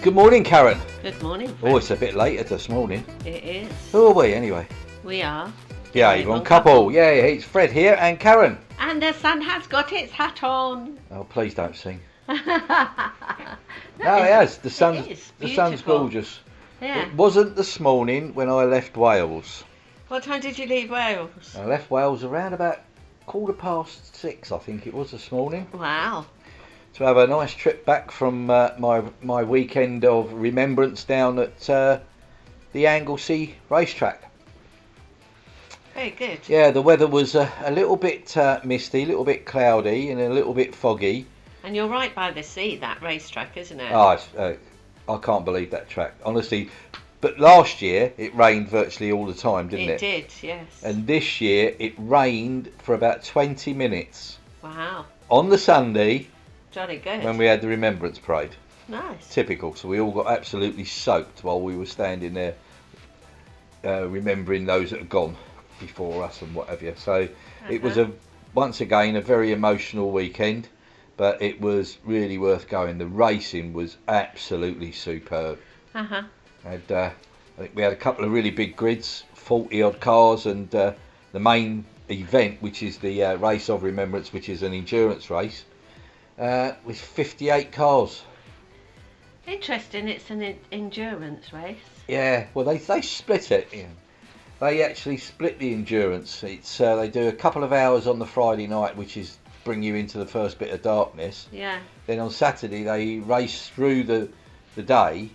Good morning, Karen. Good morning, Oh, Fred. it's a bit later this morning. It is. Who are we anyway? We are. Yeah, Avon Couple. Yeah, it's Fred here and Karen. And the sun has got its hat on. Oh, please don't sing. No, No, it has. The sun's beautiful. gorgeous. Yeah. It wasn't this morning when I left Wales. What time did you leave Wales? I left Wales around about 6:15, I think it was this morning, Wow. to have a nice trip back from my weekend of remembrance down at the Anglesey racetrack. Very good. Yeah, the weather was a little bit misty, a little bit cloudy and a little bit foggy. And you're right by the sea, that racetrack, isn't it? Oh, I can't believe that track, honestly. But last year it rained virtually all the time, didn't it? It did, yes. And this year it rained for about 20 minutes Wow. on the Sunday Jolly good. when we had the Remembrance Parade. Nice. Typical. So we all got absolutely soaked while we were standing there remembering those that had gone before us and what have you. So it was once again a very emotional weekend, but it was really worth going. The racing was absolutely superb. Uh-huh. I think we had a couple of really big grids, 40 odd cars, and the main event, which is the Race of Remembrance, which is an endurance race, with 58 cars. Interesting, it's an endurance race. Yeah, well they split it. Yeah. They actually split the endurance. It's they do a couple of hours on the Friday night, which is bring you into the first bit of darkness. Yeah. Then on Saturday they race through the day.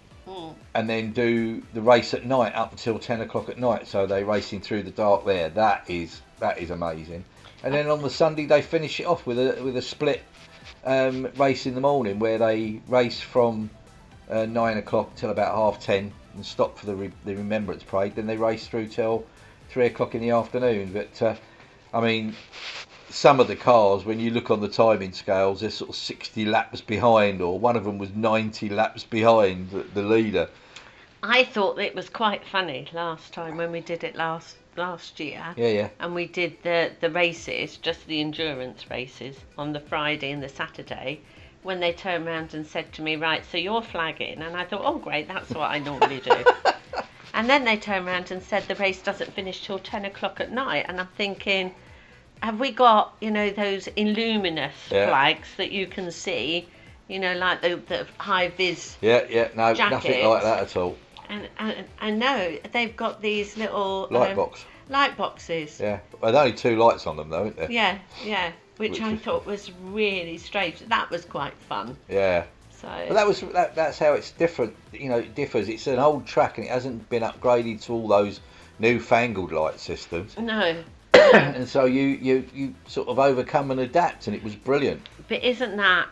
And then do the race at night up until 10 o'clock at night. So they're racing through the dark there. That is amazing. And then on the Sunday they finish it off with a split race in the morning where they race from 9 o'clock till about 10:30 and stop for the Remembrance Parade. Then they race through till 3 o'clock in the afternoon. But I mean, some of the cars, when you look on the timing scales, they're sort of 60 laps behind, or one of them was 90 laps behind the leader. I thought it was quite funny last time when we did it last year. Yeah. And we did the races, just the endurance races, on the Friday and the Saturday, when they turned around and said to me, right, so you're flagging. And I thought, oh, great, that's what I normally do. And then they turned around and said the race doesn't finish till 10 o'clock at night. And I'm thinking, have we got, those illuminous flags that you can see, like the high-vis Yeah, no, jackets. Nothing like that at all. And no, they've got these little... Light boxes. Yeah, well, there's only 2 lights on them though, isn't there? Yeah, which I thought was really strange. That was quite fun. Yeah. So. But that's how it's different. It differs. It's an old track and it hasn't been upgraded to all those newfangled light systems. No. And so you sort of overcome and adapt, and it was brilliant. But isn't that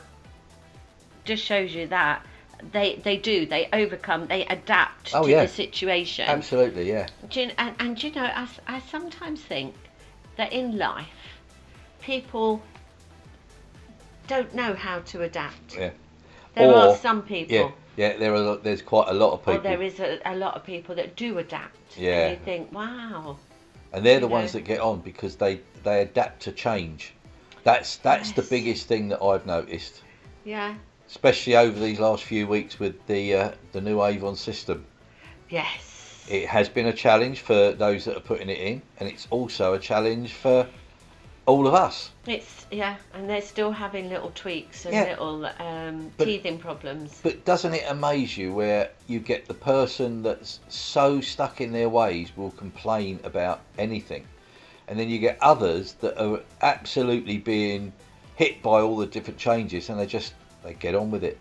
just shows you that they overcome, they adapt to the situation. Absolutely, yeah. I sometimes think that in life people don't know how to adapt. Yeah. There are some people. Yeah, there's quite a lot of people. Or there is a lot of people that do adapt. Yeah. And you think, wow. And they're the ones that get on because they adapt to change. That's the biggest thing that I've noticed. Yeah. Especially over these last few weeks with the new Avon system. Yes. It has been a challenge for those that are putting it in, and it's also a challenge for all of us. And they're still having little tweaks and little teething problems. But doesn't it amaze you where you get the person that's so stuck in their ways will complain about anything, and then you get others that are absolutely being hit by all the different changes, and they get on with it.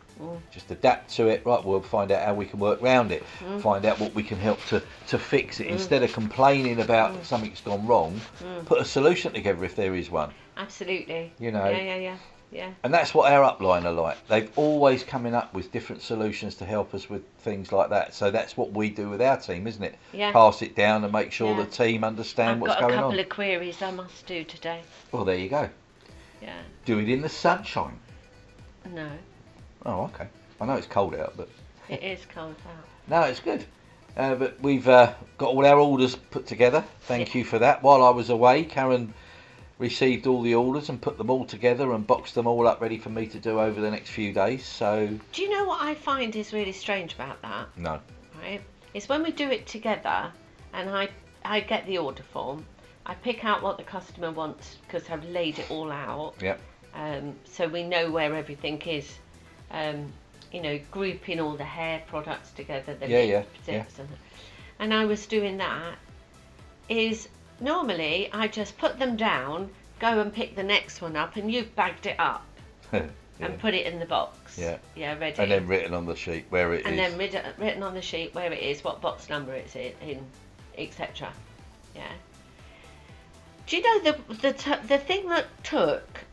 Just adapt to it. Right, we'll find out how we can work around it. Find out what we can help to fix it. Instead of complaining about something's gone wrong, put a solution together if there is one. Absolutely. Yeah. And that's what our upline are like. They've always coming up with different solutions to help us with things like that. So that's what we do with our team, isn't it? Yeah. Pass it down and make sure the team understand what's going on. I've got a couple of queries I must do today. Well, there you go. Yeah. Do it in the sunshine. No. Oh, okay. I know it's cold out, but... It is cold out. No, it's good. But we've got all our orders put together. Thank you for that. While I was away, Karen received all the orders and put them all together and boxed them all up ready for me to do over the next few days. So Do you know what I find is really strange about that? no, Right? It's when we do it together, and I get the order form. I pick out what the customer wants because I've laid it all out. yep, So we know where everything is. Grouping all the hair products together, the zips and I was doing that. Is normally I just put them down, go and pick the next one up, and you've bagged it up and put it in the box. Yeah, ready. and then written on the sheet where it is. And then written on the sheet where it is, what box number it's in, etc. Yeah. Do you know the thing that took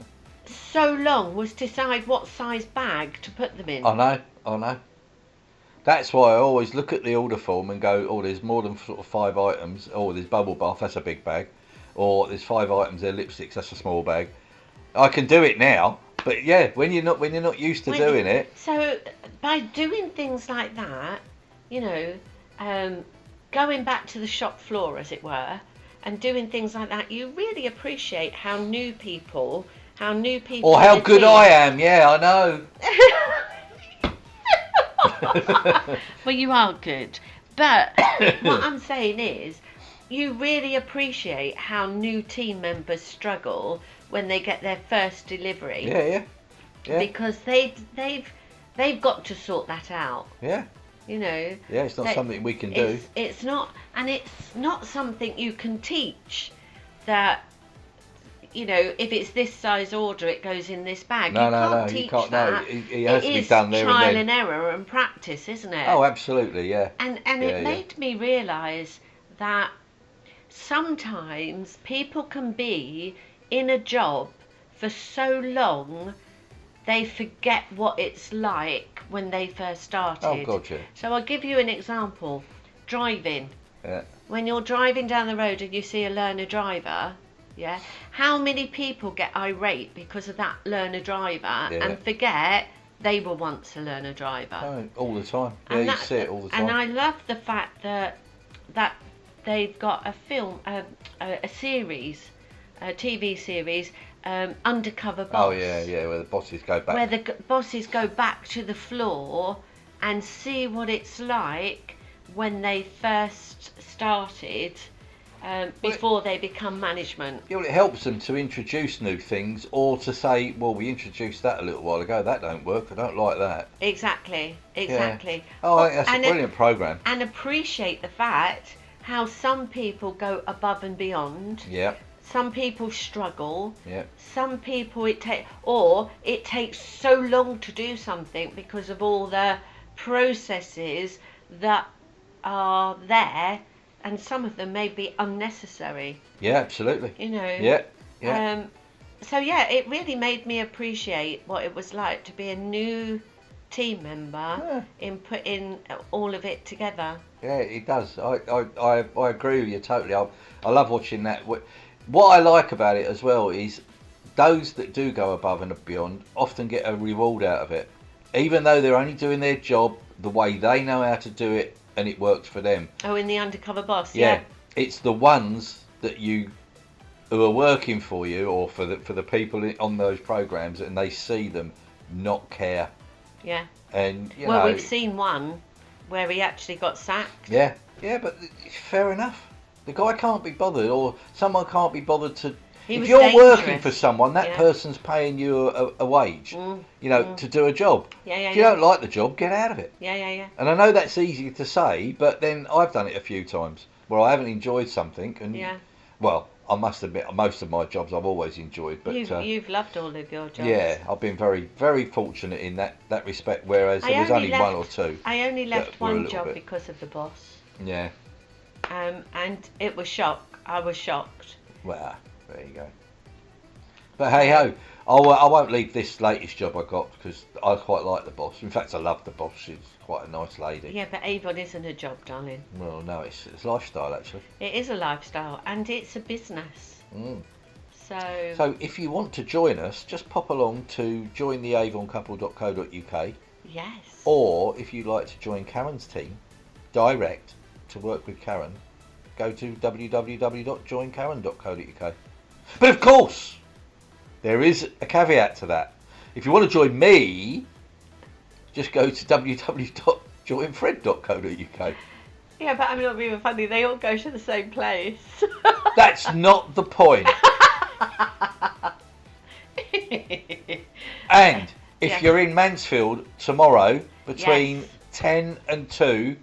so long was decide what size bag to put them in? I know. That's why I always look at the order form and go, oh, there's more than sort of 5 items. Oh, there's bubble bath, that's a big bag. Or there's 5 items, there lipsticks, that's a small bag. I can do it now, but yeah, when you're not used to doing it. So by doing things like that, going back to the shop floor, as it were, and doing things like that, you really appreciate how new people. Or how good I am, yeah, I know. Well, you are good. But what I'm saying is, you really appreciate how new team members struggle when they get their first delivery. Yeah. Because they've got to sort that out. Yeah. Yeah, it's not something we can do. It's not something you can teach. That if it's this size order, it goes in this bag. No, you you can't can't. teach that. No, it has to be done there and then. Trial and error and practice, isn't it? Oh, absolutely, yeah. And it made me realise that sometimes people can be in a job for so long they forget what it's like when they first started. Oh, God, yeah. So I'll give you an example. Driving. Yeah. When you're driving down the road and you see a learner driver, yeah, how many people get irate because of that learner driver and forget they were once a learner driver? Oh, all the time. Yeah, you see it all the time. And I love the fact that they've got a film, a series, a TV series, Undercover Boss. Oh, yeah, where the bosses go back. Where the bosses go back to the floor and see what it's like when they first started, before they become management. Yeah, well, it helps them to introduce new things, or to say, well, we introduced that a little while ago, that don't work, I don't like that. Exactly. Yeah. Oh, I think that's a brilliant programme. And appreciate the fact how some people go above and beyond. Yeah. Some people struggle. Yeah. Some people it takes so long to do something because of all the processes that are there, and some of them may be unnecessary. Yeah, absolutely. Yeah. So it really made me appreciate what it was like to be a new team member in putting all of it together. Yeah, it does. I agree with you totally. I love watching that. What I like about it as well is those that do go above and beyond often get a reward out of it, even though they're only doing their job the way they know how to do it and it works for them. Oh, in the Undercover Boss. Yeah. It's the ones that who are working for you, or for the people on those programs, and they see them not care. Yeah. And we've seen one where he actually got sacked. Yeah, but fair enough. The guy can't be bothered, or someone can't be bothered to. If you're working for someone, that person's paying you a wage, to do a job. If you don't like the job, get out of it. Yeah. And I know that's easy to say, but then I've done it a few times where I haven't enjoyed something, and well, I must admit, most of my jobs I've always enjoyed. But you've loved all of your jobs. Yeah, I've been very, very fortunate in that respect. Whereas there was only one or two. I only left one job because of the boss. Yeah. And it was shock. I was shocked. Well, there you go. But hey ho, I won't leave this latest job I got because I quite like the boss. In fact, I love the boss. She's quite a nice lady. Yeah, but Avon isn't a job, darling. Well, no, it's lifestyle actually. It is a lifestyle, and it's a business. So if you want to join us, just pop along to jointheavoncouple.co.uk. Yes. Or if you'd like to join Karen's team, direct to work with Karen, go to www.joinkaren.co.uk. But of course, there is a caveat to that. If you want to join me, just go to www.joinfred.co.uk. Yeah, but I'm not being funny. They all go to the same place. That's not the point. And if you're in Mansfield tomorrow between 10 and 2,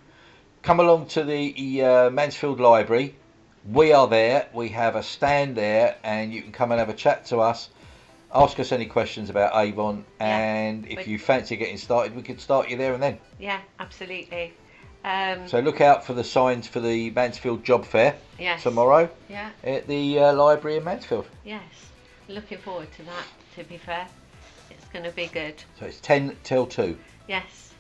come along to the Mansfield Library. We are there. We have a stand there, and you can come and have a chat to us. Ask us any questions about Avon, and if you fancy getting started, we could start you there and then. Yeah, absolutely. So look out for the signs for the Mansfield Job Fair tomorrow at the library in Mansfield. Yes, looking forward to that, to be fair. It's going to be good. So it's 10 till 2. Yes,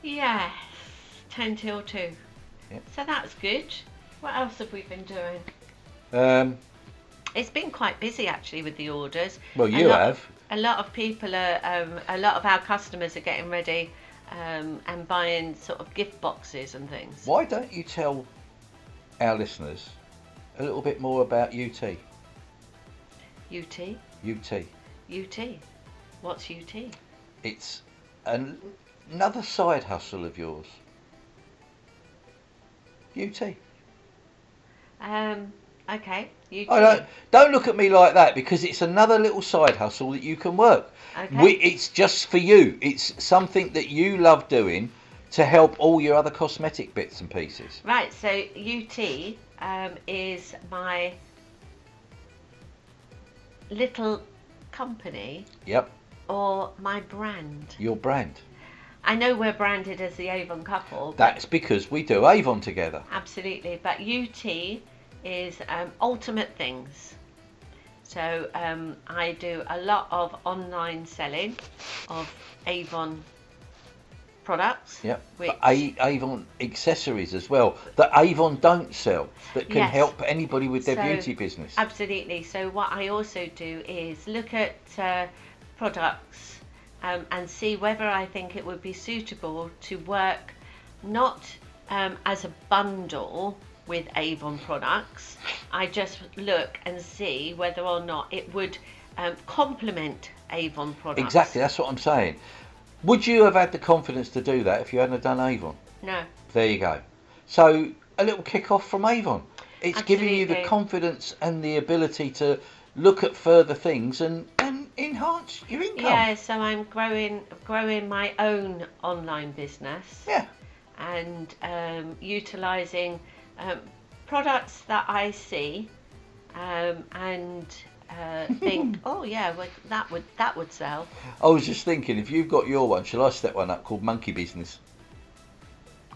10 till 2. Yep. So that's good. What else have we been doing? It's been quite busy actually with the orders. Well, you have. A lot of people are, a lot of our customers are getting ready and buying sort of gift boxes and things. Why don't you tell our listeners a little bit more about UT? UT? UT. UT? What's UT? It's another side hustle of yours. UT. Okay. UT. Don't look at me like that, because it's another little side hustle that you can work. Okay. It's just for you. It's something that you love doing to help all your other cosmetic bits and pieces. Right, so UT is my little company. Yep. Or my brand. Your brand. I know we're branded as the Avon Couple. That's because we do Avon together. Absolutely, but UT is ultimate things. So I do a lot of online selling of Avon products. Yep. But Avon accessories as well that Avon don't sell, that can help anybody with their beauty business. Absolutely. So what I also do is look at products and see whether I think it would be suitable to work not as a bundle with Avon products. I just look and see whether or not it would complement Avon products. Exactly, that's what I'm saying. Would you have had the confidence to do that if you hadn't done Avon? No. There you go. So a little kick off from Avon. It's Absolutely. giving you the confidence and the ability to look at further things and enhance your income. Yeah, so I'm growing my own online business. Yeah. And utilising products that I see and think, oh yeah, well, that would sell. I was just thinking, if you've got your one, shall I set one up called Monkey Business?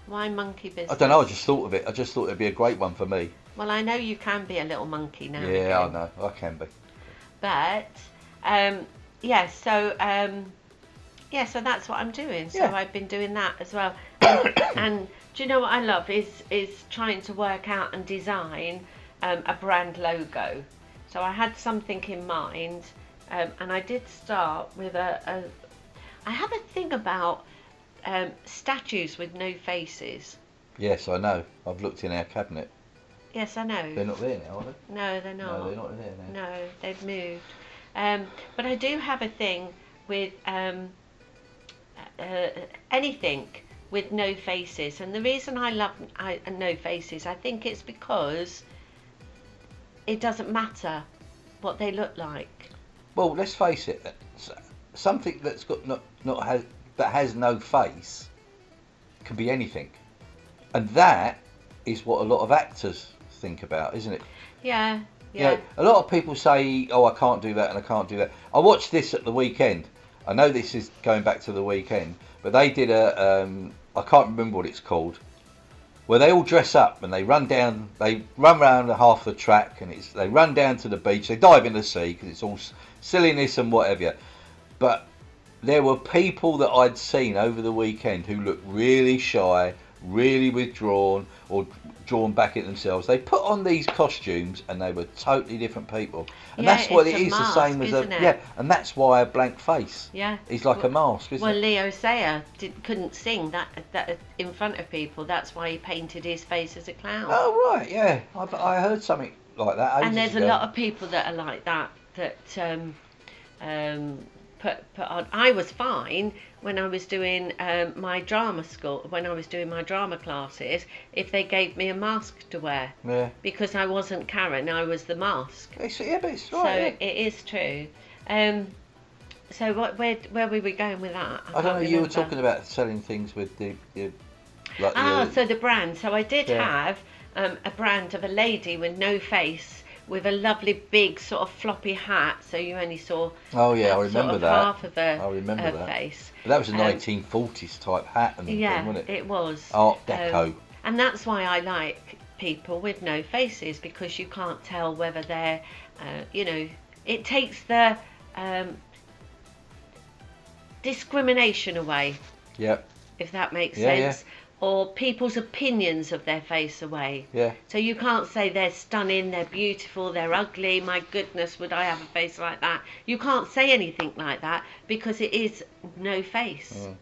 Why monkey business? I don't know, I just thought of it. I just thought it'd be a great one for me. Well, I know you can be a little monkey now. Yeah, I know, I can be. But so that's what I'm doing. So I've been doing that as well. And do you know what I love is trying to work out and design a brand logo. So I had something in mind, and I did start with I have a thing about statues with no faces. Yes, I know. I've looked in our cabinet. Yes, I know. They're not there now, are they? No, they're not. No, they're not there now. No, they've moved. But I do have a thing with anything with no faces, and the reason I love no faces, I think it's because it doesn't matter what they look like. Well, let's face it. Something that's got that has no face can be anything, and that is what a lot of actors think about, isn't it? Yeah. You know, a lot of people say, "Oh, I can't do that and I can't do that." I watched this at the weekend. I know this is going back to the weekend, but they did I can't remember what it's called, where they all dress up and they run around half the track, and they run down to the beach, they dive in the sea because it's all silliness and whatever. But there were people that I'd seen over the weekend who looked really shy, really withdrawn, or drawn back at themselves. They put on these costumes and they were totally different people, and that's what it is. Mask, the same as and that's why a blank face is like a mask, isn't it? Well, Leo Sayer couldn't sing that in front of people. That's why he painted his face as a clown. Oh right, yeah, I heard something like that ages And there's ago. a lot of people that are like that put on. I was fine when I was doing my drama school, when I was doing my drama classes, if they gave me a mask to wear. Yeah. Because I wasn't Karen, I was the mask. But it's right. So Yeah. it is true. So where were we going with that? I don't know. can't You were remember. talking about selling things with the like So the brand. So I did Yeah. have a brand of a lady with no face, with a lovely big sort of floppy hat, so you only saw Oh yeah, I sort remember of that. half of her, I remember her that. face. But that was a Um, 1940s type hat and thing, Yeah, wasn't it? it was. Art Deco. And that's why I like people with no faces, because you can't tell whether they're, it takes the discrimination away, Yeah. if that makes Yeah, sense, or people's opinions of their face away. Yeah. So you can't say they're stunning, they're beautiful, they're ugly, my goodness, would I have a face like that? You can't say anything like that because it is no face. Mm.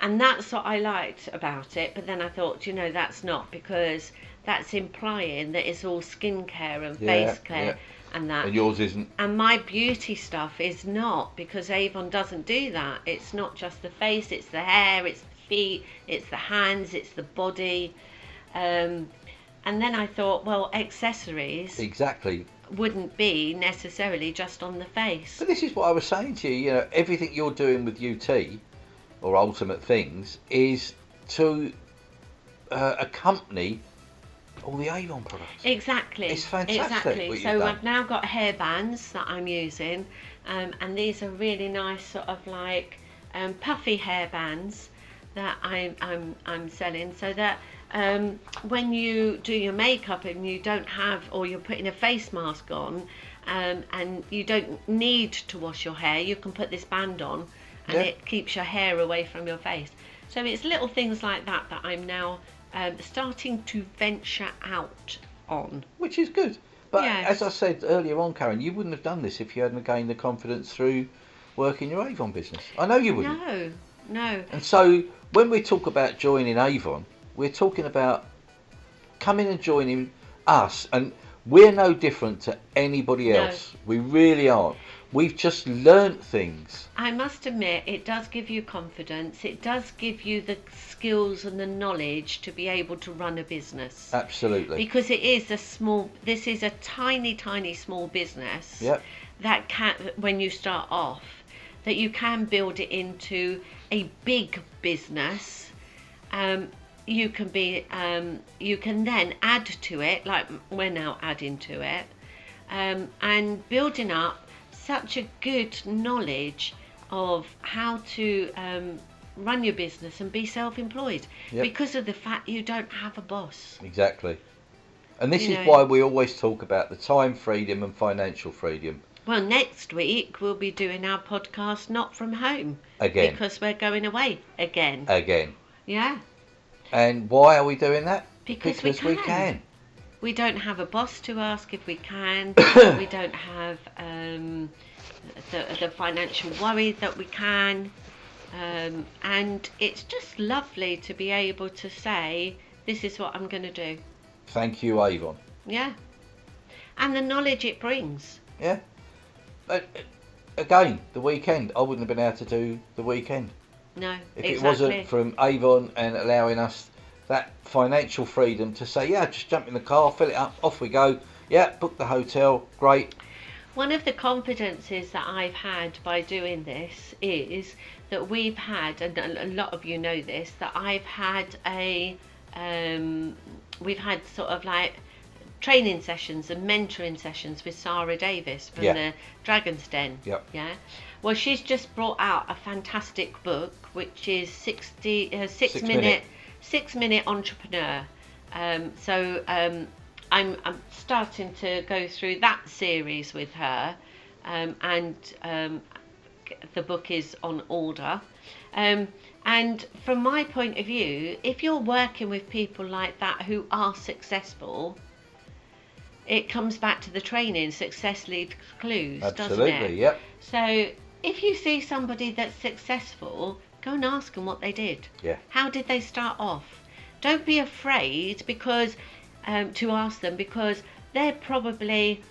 And that's what I liked about it. But then I thought, that's not, because that's implying that it's all skincare and Yeah, face care yeah. and that. And yours isn't. And my beauty stuff is not, because Avon doesn't do that. It's not just the face, it's the hair, it's the feet, it's the hands, it's the body. And then I thought, well, accessories Exactly. wouldn't be necessarily just on the face. But this is what I was saying to you. You know, everything you're doing with UT or Ultimate Things is to accompany all the Avon products. Exactly. It's fantastic Exactly. what you've So done. I've now got hairbands that I'm using, and these are really nice, sort of like puffy hairbands that I'm selling, so that when you do your makeup and you don't have, or you're putting a face mask on, and you don't need to wash your hair, you can put this band on, and Yeah. it keeps your hair away from your face. So it's little things like that that I'm now starting to venture out on. Which is good. But Yes. as I said earlier on, Karen, you wouldn't have done this if you hadn't gained the confidence through working your Avon business. I know you wouldn't. No. And so when we talk about joining Avon, we're talking about coming and joining us, and we're no different to anybody No. else. We really aren't. We've just learnt things. I must admit, it does give you confidence. It does give you the skills and the knowledge to be able to run a business. Absolutely. Because this is a tiny small business. Yep. That can, when you start off, that you can build it into a big business. You can then add to it, like we're now adding to it, and building up such a good knowledge of how to run your business and be self-employed. Yep. Because of the fact you don't have a boss. Exactly. And this You is know. why we always talk about the time freedom and financial freedom. Well, next week we'll be doing our podcast not from home. Again. Because we're going away again. Again. Yeah. And why are we doing that? Because we can. We don't have a boss to ask if we can. We don't have the financial worry that we can. And it's just lovely to be able to say, this is what I'm going to do. Thank you, Avon. Yeah. And the knowledge it brings. Yeah. But again, the weekend, I wouldn't have been able to do the weekend No, if exactly. it wasn't from Avon and allowing us that financial freedom to say, yeah, just jump in the car, fill it up, off we go. Yeah, book the hotel, great. One of the confidences that I've had by doing this is that we've had, and a lot of you know this, that I've had we've had sort of like training sessions and mentoring sessions with Sarah Davis from Yeah. the Dragon's Den. Yep. Yeah. Well, she's just brought out a fantastic book, which is 6 minute entrepreneur. So I'm starting to go through that series with her, and the book is on order. And from my point of view, if you're working with people like that who are successful, it comes back to the training, success leads clues, doesn't Absolutely, it? yep. So if you see somebody that's successful, go and ask them what they did. Yeah. How did they start off? Don't be afraid because to ask them, because they're probably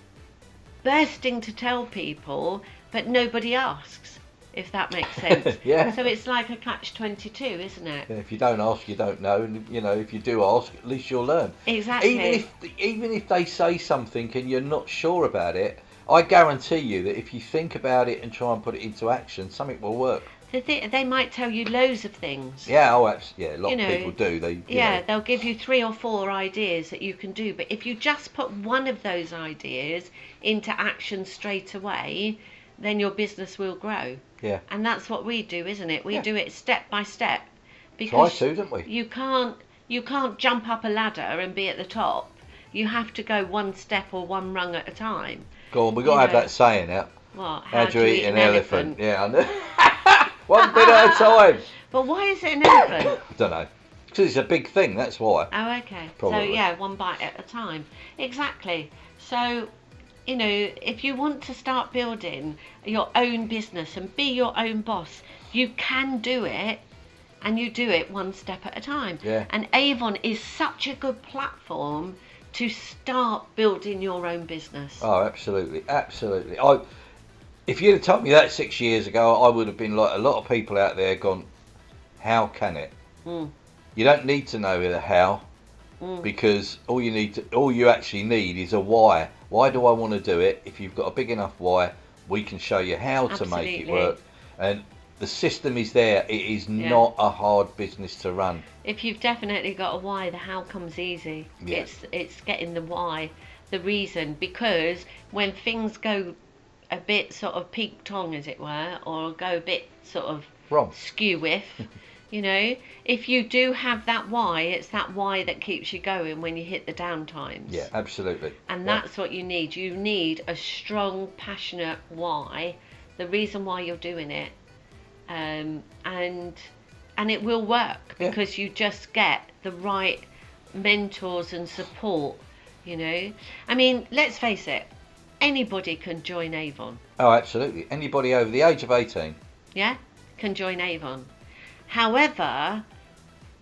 bursting to tell people, but nobody asks, if that makes sense. Yeah. So it's like a catch-22, isn't it? Yeah, if you don't ask, you don't know, and if you do ask, at least you'll learn. Exactly. Even if they say something and you're not sure about it, I guarantee you that if you think about it and try and put it into action, something will work. They might tell you loads of things. Yeah, a lot of people do. They'll give you 3 or 4 ideas that you can do, but if you just put one of those ideas into action straight away, then your business will grow. Yeah. And that's what we do, isn't it? We do it step by step. Because try to, don't we? You can't jump up a ladder and be at the top. You have to go one step or one rung at a time. Go on, we've got to have that saying out. What? How do you eat an elephant? Yeah, I know. One bit at a time. But why is it an elephant? I don't know. Because it's a big thing, that's why. Oh, okay. Probably. So, yeah, one bite at a time. Exactly. So, if you want to start building your own business and be your own boss, you can do it, and you do it one step at a time. Yeah. And Avon is such a good platform to start building your own business. Oh, absolutely. Absolutely. If you'd have told me that 6 years ago, I would have been like a lot of people out there gone, how can it? Mm. You don't need to know the how, because all you actually need is a why. Why do I want to do it? If you've got a big enough why, we can show you how to make it work. And the system is there. It is not a hard business to run. If you've definitely got a why, the how comes easy. Yeah. It's getting the why, the reason, because when things go a bit sort of peak-tong, as it were, or go a bit sort of wrong, skew-whiff, if you do have that why, it's that why that keeps you going when you hit the down times. Yeah, absolutely. And that's what you need. You need a strong, passionate why, the reason why you're doing it, and it will work because you just get the right mentors and support. I mean, let's face it. Anybody can join Avon. Oh, absolutely. Anybody over the age of 18. Yeah, can join Avon. However,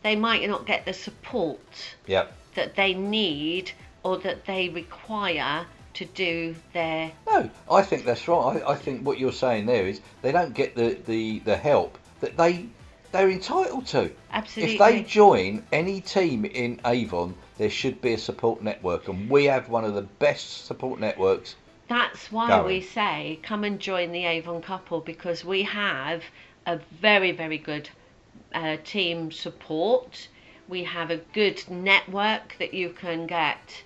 they might not get the support that they need or that they require to do their... No, I think that's right. I think what you're saying there is they don't get the help that they're entitled to. Absolutely. If they join any team in Avon, there should be a support network, and we have one of the best support networks. That's why we say come and join the Avon Couple, because we have a very, very good team support. We have a good network that you can get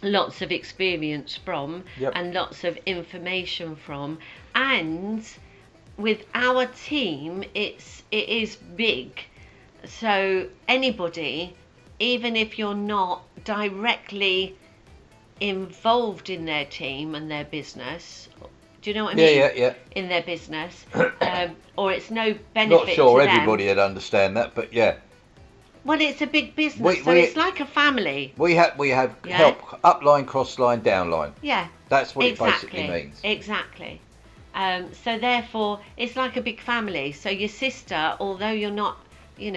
lots of experience from and lots of information from. And with our team, it is big. So anybody, even if you're not directly involved in their team and their business, do you know what I mean? Yeah. In their business, or it's no benefit. Not sure to them. everybody would understand that, but yeah. Well, it's a big business, so it's like a family. We have help upline, crossline, downline. Yeah. That's what it basically means. Exactly. So therefore, it's like a big family. So your sister, although you're not, you're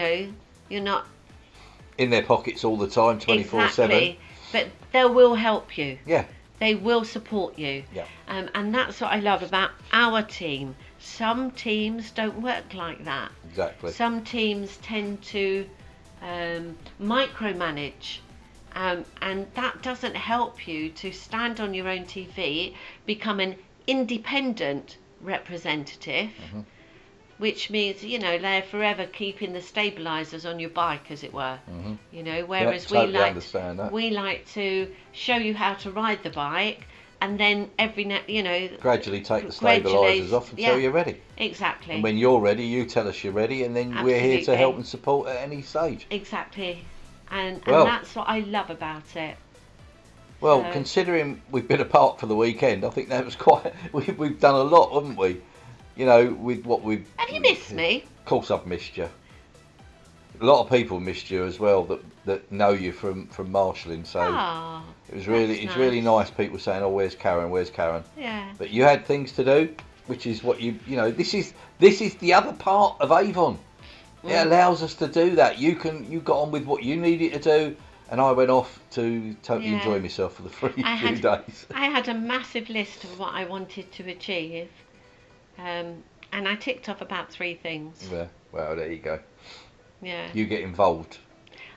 not in their pockets all the time, 24/7. But they will help you. Yeah. They will support you. Yeah. And that's what I love about our team. Some teams don't work like that. Exactly. Some teams tend to micromanage. And that doesn't help you to stand on your own TV, become an independent representative, which means, they're forever keeping the stabilizers on your bike, as it were. Whereas totally we like to show you how to ride the bike, and then gradually take the stabilizers off until you're ready. Exactly. And when you're ready, you tell us you're ready, and then we're here to help and support at any stage. Exactly. And that's what I love about it. Well, considering we've been apart for the weekend, I think that was quite... We've done a lot, haven't we? With what we've... Have you missed me? Of course I've missed you. A lot of people missed you as well that know you from marshalling, so it was really nice people saying, oh, where's Karen? Yeah. But you had things to do, which is what this is the other part of Avon. It allows us to do that. You got on with what you needed to do. and I went off to totally Yeah. enjoy myself for the few had- days. I had a massive list of what I wanted to achieve, and I ticked off about 3 things. Yeah, well, there you go. Yeah, You get involved.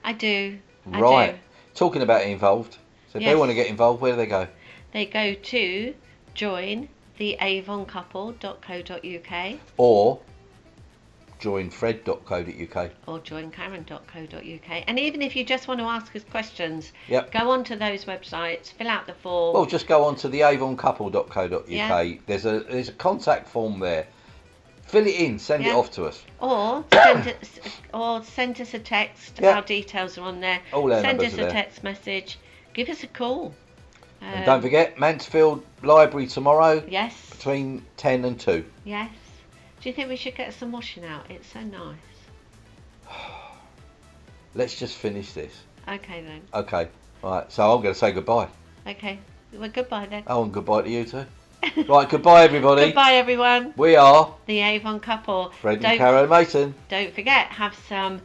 I do. Right. I do. Talking about involved, so if they Yes. want to get involved, where do they go? They go to join the avoncouple.co.uk Or joinfred.co.uk. or joinkaren.co.uk. And even if you just want to ask us questions, Yep. go onto those websites, fill out the form. Well, just go on to the avoncouple.co.uk. Yeah. There's a contact form there. Fill it in, send it Yeah. off to us. Or send us a text. Yeah. Our details are on there. All our Send numbers us are a there. text message. Give us a call. And don't forget, Mansfield Library tomorrow Yes. between 10 and 2. Yes. Do you think we should get some washing out? It's so nice. Let's just finish this. Okay then. Okay, right, so I'm going to say goodbye. Okay. Well, goodbye then. Oh, and goodbye to you too. Right, goodbye everybody. Goodbye everyone. We are The Avon Couple. Fred and Karen Mason. Don't forget, have some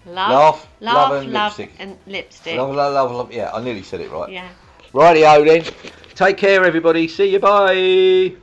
love, Love and lipstick. and lipstick. Love. Yeah, I nearly said it right. Yeah. Rightio then. Take care everybody. See you, bye.